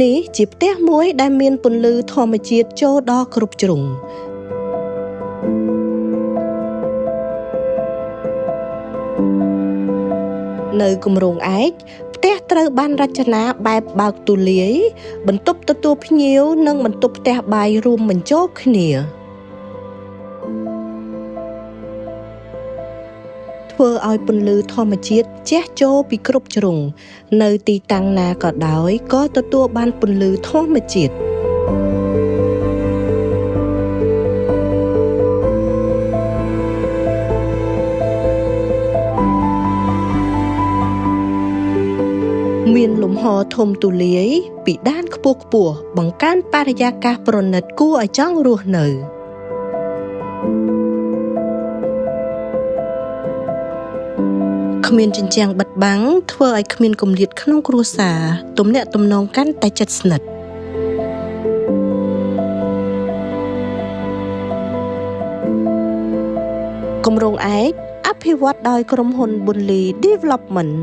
នេះជាផ្ទះមួយដែលមានពន្លឺធម្មជាតិចូលដល់គ្រប់ជ្រុងនៅគម្រោងឯកផ្ទះត្រូវបានរចនាបែបបើកទូលាយបន្ទប់ទទួលភ្ញៀវនិងបន្ទប់ផ្ទះបាយរួមបញ្ចូលគ្នាធ្វើឲ្យពន្លឺធម្មជាតិជះចូលពីគ្រប់ជ្រុងនៅទីតាំងណាក៏ដោយក៏ទទួលបានពន្លឺធម្មជាតិមានលំហធំទូលាយពីដានខ្ពស់ខ្ពស់បង្កើនបរិយាកាសប្រណិតគួរឲ្យចង់រស់នៅគ្មានជញ្ជាំងបិទបាំងធ្វើឲ្យគ្មានគម្លាតក្នុងគ្រួសារទំនាក់ទំនងកាន់តែជិតស្និទ្ធគម្រោងឯកអភិវឌ្ឍដោយក្រុមហ៊ុន Bunli Development